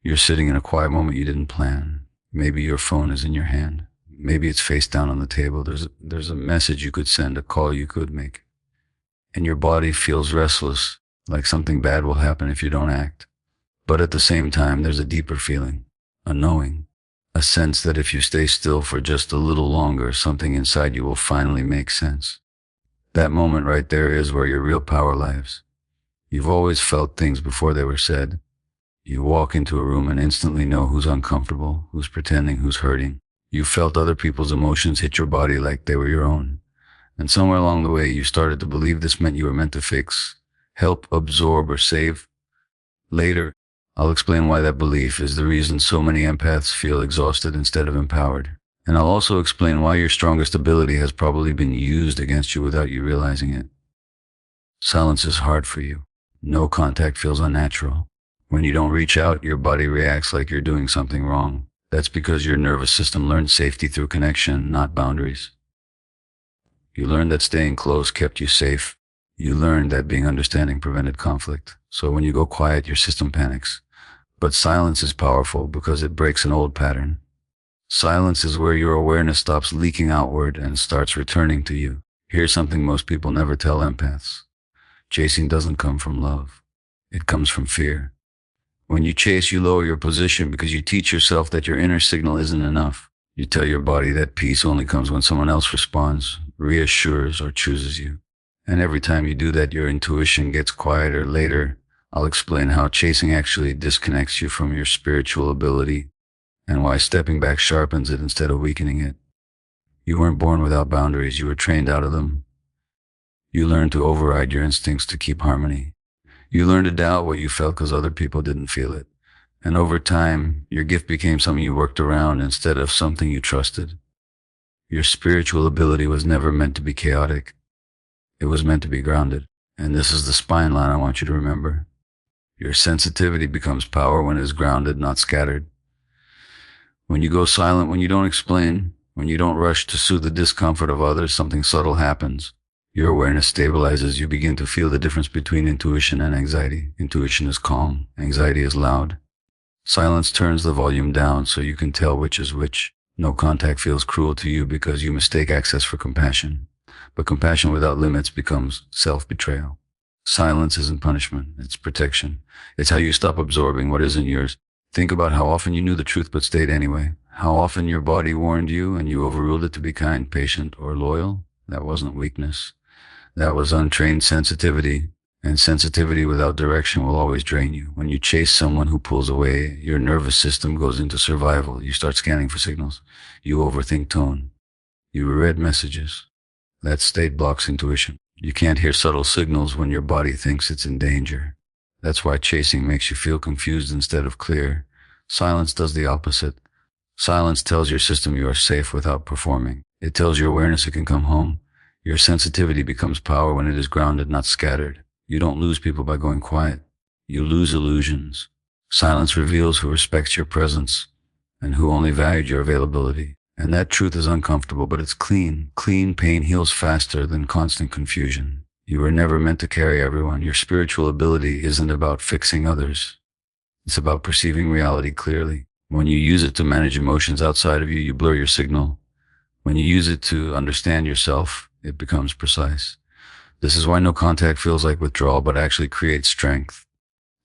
You're sitting in a quiet moment you didn't plan. Maybe your phone is in your hand. Maybe it's face down on the table. There's a message you could send, a call you could make. And your body feels restless, like something bad will happen if you don't act. But at the same time, there's a deeper feeling, a knowing, a sense that if you stay still for just a little longer, something inside you will finally make sense. That moment right there is where your real power lies. You've always felt things before they were said. You walk into a room and instantly know who's uncomfortable, who's pretending, who's hurting. You felt other people's emotions hit your body like they were your own. And somewhere along the way, you started to believe this meant you were meant to fix, help, absorb, or save. Later, I'll explain why that belief is the reason so many empaths feel exhausted instead of empowered. And I'll also explain why your strongest ability has probably been used against you without you realizing it. Silence is hard for you. No contact feels unnatural. When you don't reach out, your body reacts like you're doing something wrong. That's because your nervous system learned safety through connection, not boundaries. You learned that staying close kept you safe. You learned that being understanding prevented conflict. So when you go quiet, your system panics. But silence is powerful because it breaks an old pattern. Silence is where your awareness stops leaking outward and starts returning to you. Here's something most people never tell empaths. Chasing doesn't come from love. It comes from fear. When you chase, you lower your position because you teach yourself that your inner signal isn't enough. You tell your body that peace only comes when someone else responds, reassures, or chooses you. And every time you do that, your intuition gets quieter. Later, I'll explain how chasing actually disconnects you from your spiritual ability and why stepping back sharpens it instead of weakening it. You weren't born without boundaries. You were trained out of them. You learned to override your instincts to keep harmony. You learned to doubt what you felt because other people didn't feel it. And over time, your gift became something you worked around instead of something you trusted. Your spiritual ability was never meant to be chaotic. It was meant to be grounded. And this is the spine line I want you to remember. Your sensitivity becomes power when it is grounded, not scattered. When you go silent, when you don't explain, when you don't rush to soothe the discomfort of others, something subtle happens. Your awareness stabilizes. You begin to feel the difference between intuition and anxiety. Intuition is calm. Anxiety is loud. Silence turns the volume down so you can tell which is which. No contact feels cruel to you because you mistake access for compassion. But compassion without limits becomes self-betrayal. Silence isn't punishment. It's protection. It's how you stop absorbing what isn't yours. Think about how often you knew the truth but stayed anyway. How often your body warned you and you overruled it to be kind, patient, or loyal. That wasn't weakness. That was untrained sensitivity, and sensitivity without direction will always drain you. When you chase someone who pulls away, your nervous system goes into survival. You start scanning for signals. You overthink tone. You reread messages. That state blocks intuition. You can't hear subtle signals when your body thinks it's in danger. That's why chasing makes you feel confused instead of clear. Silence does the opposite. Silence tells your system you are safe without performing. It tells your awareness it can come home. Your sensitivity becomes power when it is grounded, not scattered. You don't lose people by going quiet. You lose illusions. Silence reveals who respects your presence and who only valued your availability. And that truth is uncomfortable, but it's clean. Clean pain heals faster than constant confusion. You were never meant to carry everyone. Your spiritual ability isn't about fixing others. It's about perceiving reality clearly. When you use it to manage emotions outside of you, you blur your signal. When you use it to understand yourself, it becomes precise. This is why no contact feels like withdrawal, but actually creates strength.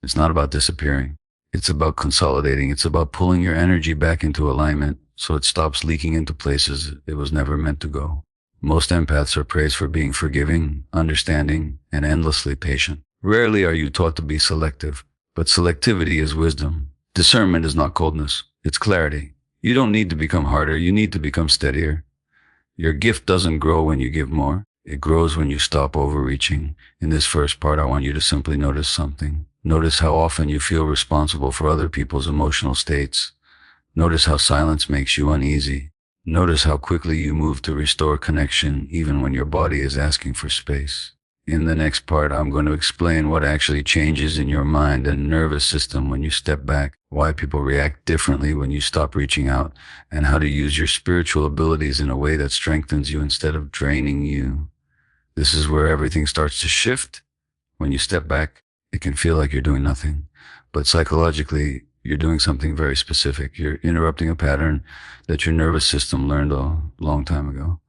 It's not about disappearing. It's about consolidating. It's about pulling your energy back into alignment so it stops leaking into places it was never meant to go. Most empaths are praised for being forgiving, understanding, and endlessly patient. Rarely are you taught to be selective, but selectivity is wisdom. Discernment is not coldness. It's clarity. You don't need to become harder. You need to become steadier. Your gift doesn't grow when you give more. It grows when you stop overreaching. In this first part, I want you to simply notice something. Notice how often you feel responsible for other people's emotional states. Notice how silence makes you uneasy. Notice how quickly you move to restore connection even when your body is asking for space. In the next part, I'm going to explain what actually changes in your mind and nervous system when you step back, why people react differently when you stop reaching out, and how to use your spiritual abilities in a way that strengthens you instead of draining you. This is where everything starts to shift. When you step back, it can feel like you're doing nothing, but psychologically, you're doing something very specific. You're interrupting a pattern that your nervous system learned a long time ago.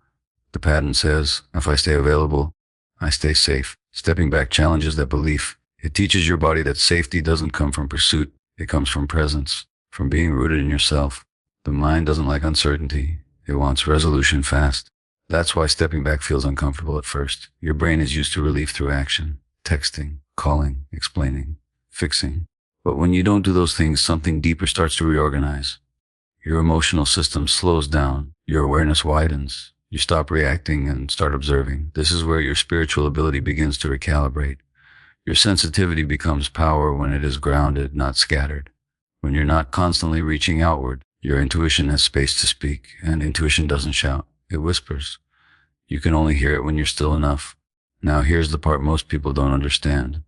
The pattern says, if I stay available, I stay safe. Stepping back challenges that belief. It teaches your body that safety doesn't come from pursuit. It comes from presence, from being rooted in yourself. The mind doesn't like uncertainty. It wants resolution fast. That's why stepping back feels uncomfortable at first. Your brain is used to relief through action, texting, calling, explaining, fixing. But when you don't do those things, something deeper starts to reorganize. Your emotional system slows down. Your awareness widens. You stop reacting and start observing. This is where your spiritual ability begins to recalibrate. Your sensitivity becomes power when it is grounded, not scattered. When you're not constantly reaching outward, your intuition has space to speak, and intuition doesn't shout. It whispers. You can only hear it when you're still enough. Now here's the part most people don't understand.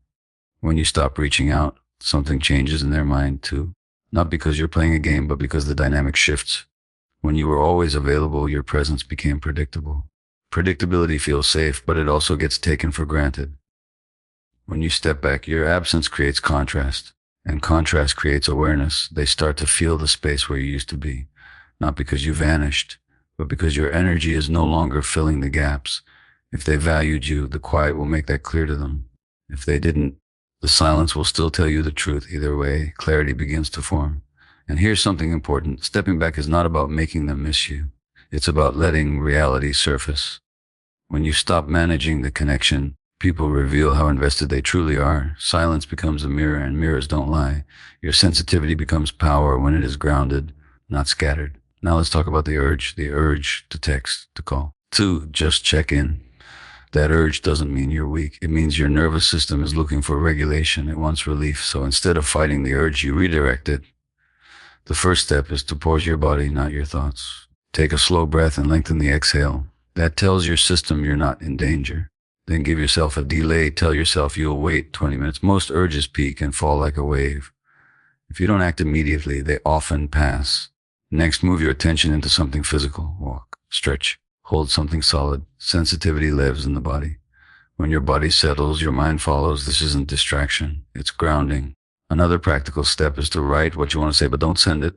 When you stop reaching out, something changes in their mind too. Not because you're playing a game, but because the dynamic shifts. When you were always available, your presence became predictable. Predictability feels safe, but it also gets taken for granted. When you step back, your absence creates contrast, and contrast creates awareness. They start to feel the space where you used to be, not because you vanished, but because your energy is no longer filling the gaps. If they valued you, the quiet will make that clear to them. If they didn't, the silence will still tell you the truth. Either way, clarity begins to form. And here's something important. Stepping back is not about making them miss you. It's about letting reality surface. When you stop managing the connection, people reveal how invested they truly are. Silence becomes a mirror, and mirrors don't lie. Your sensitivity becomes power when it is grounded, not scattered. Now let's talk about the urge to text, to call, to just check in. That urge doesn't mean you're weak. It means your nervous system is looking for regulation. It wants relief. So instead of fighting the urge, you redirect it. The first step is to pause your body, not your thoughts. Take a slow breath and lengthen the exhale. That tells your system you're not in danger. Then give yourself a delay. Tell yourself you'll wait 20 minutes. Most urges peak and fall like a wave. If you don't act immediately, they often pass. Next, move your attention into something physical. Walk, stretch, hold something solid. Sensitivity lives in the body. When your body settles, your mind follows. This isn't distraction. It's grounding. Another practical step is to write what you want to say, but don't send it.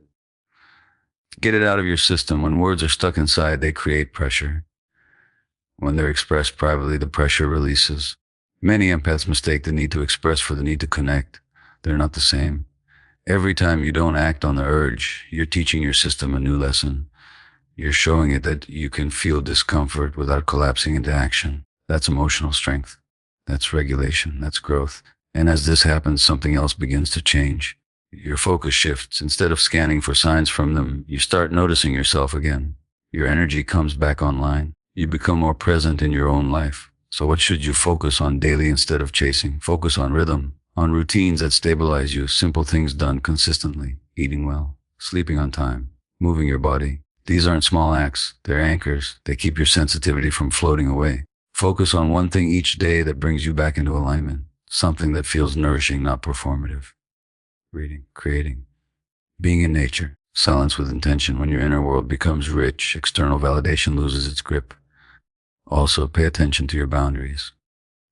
Get it out of your system. When words are stuck inside, they create pressure. When they're expressed privately, the pressure releases. Many empaths mistake the need to express for the need to connect. They're not the same. Every time you don't act on the urge, you're teaching your system a new lesson. You're showing it that you can feel discomfort without collapsing into action. That's emotional strength. That's regulation. That's growth. And as this happens, something else begins to change. Your focus shifts. Instead of scanning for signs from them, you start noticing yourself again. Your energy comes back online. You become more present in your own life. So what should you focus on daily instead of chasing? Focus on rhythm, on routines that stabilize you, simple things done consistently, eating well, sleeping on time, moving your body. These aren't small acts. They're anchors. They keep your sensitivity from floating away. Focus on one thing each day that brings you back into alignment. Something that feels nourishing, not performative. Reading, creating, being in nature, silence with intention. When your inner world becomes rich, external validation loses its grip. Also, pay attention to your boundaries,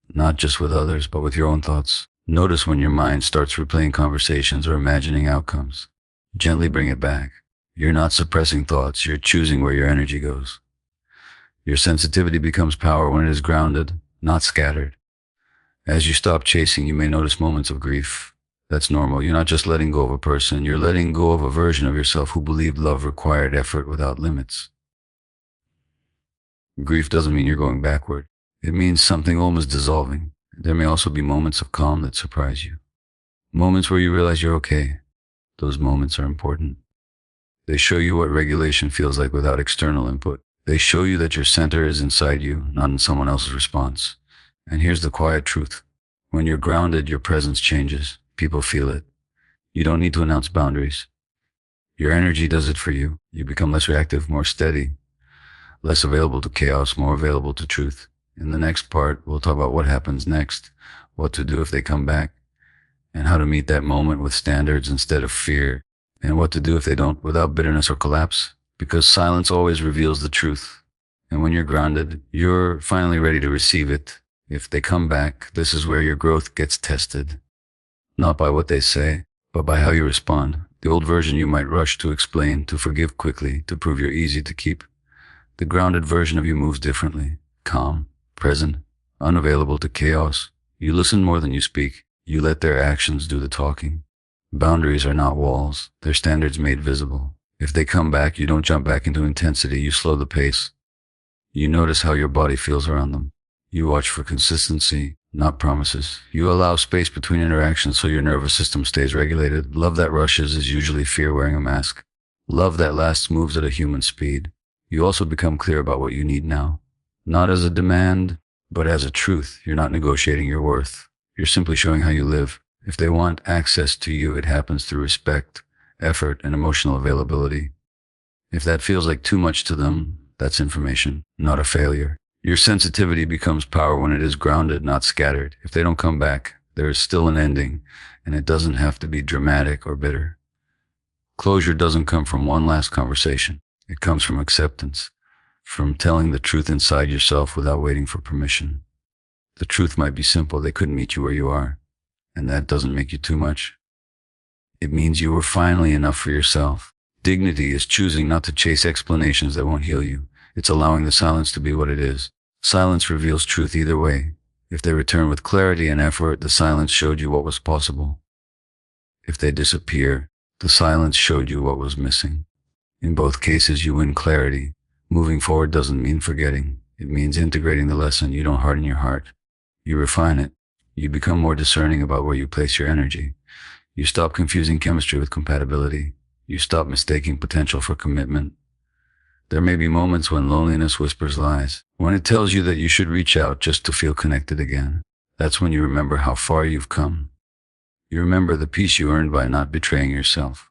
not just with others, but with your own thoughts. Notice when your mind starts replaying conversations or imagining outcomes. Gently bring it back. You're not suppressing thoughts, you're choosing where your energy goes. Your sensitivity becomes power when it is grounded, not scattered. As you stop chasing, you may notice moments of grief. That's normal. You're not just letting go of a person, you're letting go of a version of yourself who believed love required effort without limits. Grief doesn't mean you're going backward. It means something almost dissolving. There may also be moments of calm that surprise you. Moments where you realize you're okay. Those moments are important. They show you what regulation feels like without external input. They show you that your center is inside you, not in someone else's response. And here's the quiet truth. When you're grounded, your presence changes. People feel it. You don't need to announce boundaries. Your energy does it for you. You become less reactive, more steady, less available to chaos, more available to truth. In the next part, we'll talk about what happens next, what to do if they come back, and how to meet that moment with standards instead of fear, and what to do if they don't without bitterness or collapse, because silence always reveals the truth. And when you're grounded, you're finally ready to receive it. If they come back, this is where your growth gets tested. Not by what they say, but by how you respond. The old version you might rush to explain, to forgive quickly, to prove you're easy to keep. The grounded version of you moves differently, calm, present, unavailable to chaos. You listen more than you speak. You let their actions do the talking. Boundaries are not walls, they're standards made visible. If they come back, you don't jump back into intensity, you slow the pace. You notice how your body feels around them. You watch for consistency, not promises. You allow space between interactions so your nervous system stays regulated. Love that rushes is usually fear wearing a mask. Love that lasts moves at a human speed. You also become clear about what you need now. Not as a demand, but as a truth. You're not negotiating your worth. You're simply showing how you live. If they want access to you, it happens through respect, effort, and emotional availability. If that feels like too much to them, that's information, not a failure. Your sensitivity becomes power when it is grounded, not scattered. If they don't come back, there is still an ending, and it doesn't have to be dramatic or bitter. Closure doesn't come from one last conversation. It comes from acceptance, from telling the truth inside yourself without waiting for permission. The truth might be simple. They couldn't meet you where you are, and that doesn't make you too much. It means you were finally enough for yourself. Dignity is choosing not to chase explanations that won't heal you. It's allowing the silence to be what it is. Silence reveals truth either way. If they return with clarity and effort, the silence showed you what was possible. If they disappear, the silence showed you what was missing. In both cases, you win clarity. Moving forward doesn't mean forgetting. It means integrating the lesson. You don't harden your heart. You refine it. You become more discerning about where you place your energy. You stop confusing chemistry with compatibility. You stop mistaking potential for commitment. There may be moments when loneliness whispers lies, when it tells you that you should reach out just to feel connected again. That's when you remember how far you've come. You remember the peace you earned by not betraying yourself.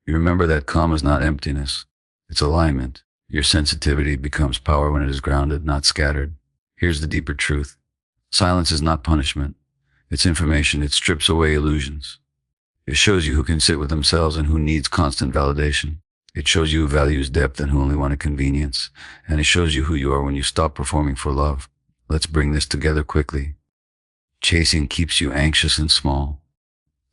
You remember that calm is not emptiness, it's alignment. Your sensitivity becomes power when it is grounded, not scattered. Here's the deeper truth. Silence is not punishment. It's information. It strips away illusions. It shows you who can sit with themselves and who needs constant validation. It shows you who values depth and who only wanted convenience. And it shows you who you are when you stop performing for love. Let's bring this together quickly. Chasing keeps you anxious and small.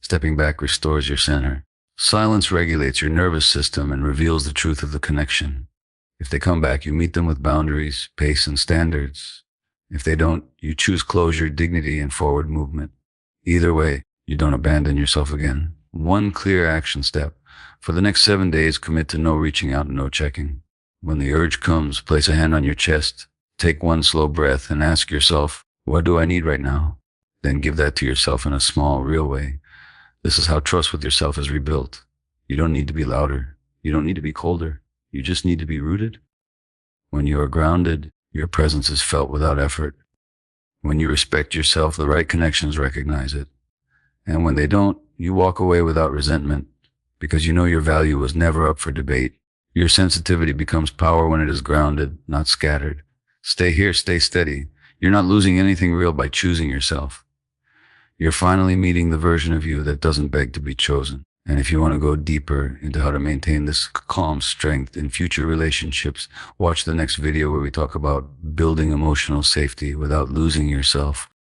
Stepping back restores your center. Silence regulates your nervous system and reveals the truth of the connection. If they come back, you meet them with boundaries, pace, and standards. If they don't, you choose closure, dignity, and forward movement. Either way, you don't abandon yourself again. One clear action step. For the next 7 days, commit to no reaching out and no checking. When the urge comes, place a hand on your chest, take one slow breath, and ask yourself, what do I need right now? Then give that to yourself in a small, real way. This is how trust with yourself is rebuilt. You don't need to be louder. You don't need to be colder. You just need to be rooted. When you are grounded, your presence is felt without effort. When you respect yourself, the right connections recognize it. And when they don't, you walk away without resentment, because you know your value was never up for debate. Your sensitivity becomes power when it is grounded, not scattered. Stay here, stay steady. You're not losing anything real by choosing yourself. You're finally meeting the version of you that doesn't beg to be chosen. And if you want to go deeper into how to maintain this calm strength in future relationships, watch the next video where we talk about building emotional safety without losing yourself.